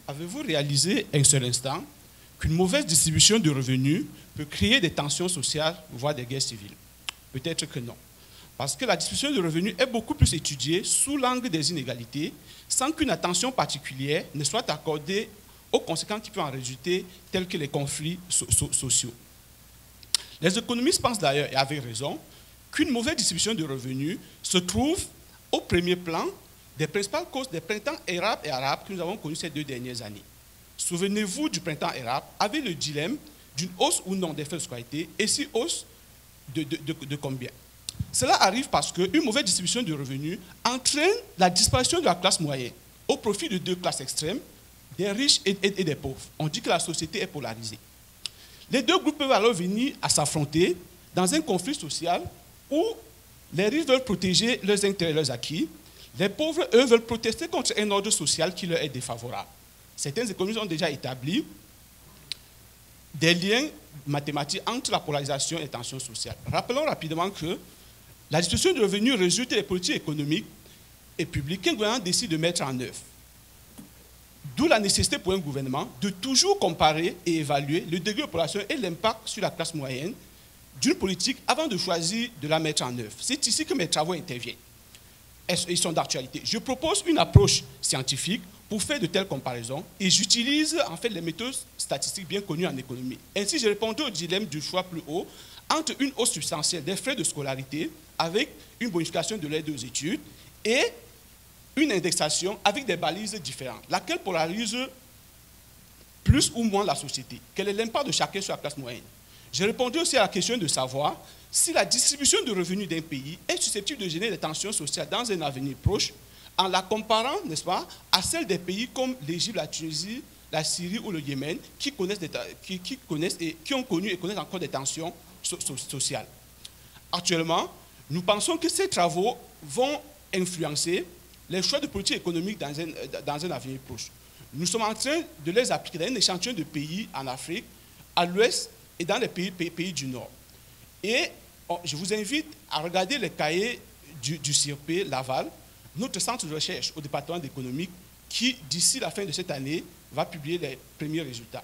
Avez-vous réalisé un seul instant qu'une mauvaise distribution de revenus peut créer des tensions sociales, voire des guerres civiles? Peut-être que non. Parce que la distribution de revenus est beaucoup plus étudiée sous l'angle des inégalités, sans qu'une attention particulière ne soit accordée aux conséquences qui peuvent en résulter, tels que les conflits sociaux. Les économistes pensent d'ailleurs, et avec raison, qu'une mauvaise distribution de revenus se trouve au premier plan des principales causes des printemps arabes que nous avons connus ces 2 dernières années. Souvenez-vous du printemps arabe avec le dilemme d'une hausse ou non des frais de scolarité, et si hausse de combien? Cela arrive parce qu'une mauvaise distribution de revenus entraîne la disparition de la classe moyenne au profit de 2 classes extrêmes, des riches et des pauvres. On dit que la société est polarisée. Les 2 groupes peuvent alors venir à s'affronter dans un conflit social où les riches veulent protéger leurs intérêts et leurs acquis. Les pauvres, eux, veulent protester contre un ordre social qui leur est défavorable. Certains économistes ont déjà établi des liens mathématiques entre la polarisation et les tensions sociales. Rappelons rapidement que la distribution de revenus résulte des politiques économiques et publiques qu'un gouvernement décide de mettre en œuvre. D'où la nécessité pour un gouvernement de toujours comparer et évaluer le degré de population et l'impact sur la classe moyenne d'une politique avant de choisir de la mettre en œuvre. C'est ici que mes travaux interviennent. Ils sont d'actualité. Je propose une approche scientifique pour faire de telles comparaisons et j'utilise en fait les méthodes statistiques bien connues en économie. Ainsi, j'ai répondu au dilemme du choix plus haut entre une hausse substantielle des frais de scolarité avec une bonification de l'aide aux études et une indexation avec des balises différentes, laquelle polarise plus ou moins la société. Quel est l'impact de chacun sur la classe moyenne? J'ai répondu aussi à la question de savoir si la distribution de revenus d'un pays est susceptible de générer des tensions sociales dans un avenir proche, en la comparant, n'est-ce pas, à celle des pays comme l'Égypte, la Tunisie, la Syrie ou le Yémen, qui ont connu et connaissent encore des tensions sociales. Actuellement, nous pensons que ces travaux vont influencer les choix de politique économique dans un avenir proche. Nous sommes en train de les appliquer dans un échantillon de pays en Afrique, à l'ouest et dans les pays du Nord. Et je vous invite à regarder les cahiers du CIRP Laval, notre centre de recherche au département d'économie, qui, d'ici la fin de cette année, va publier les premiers résultats.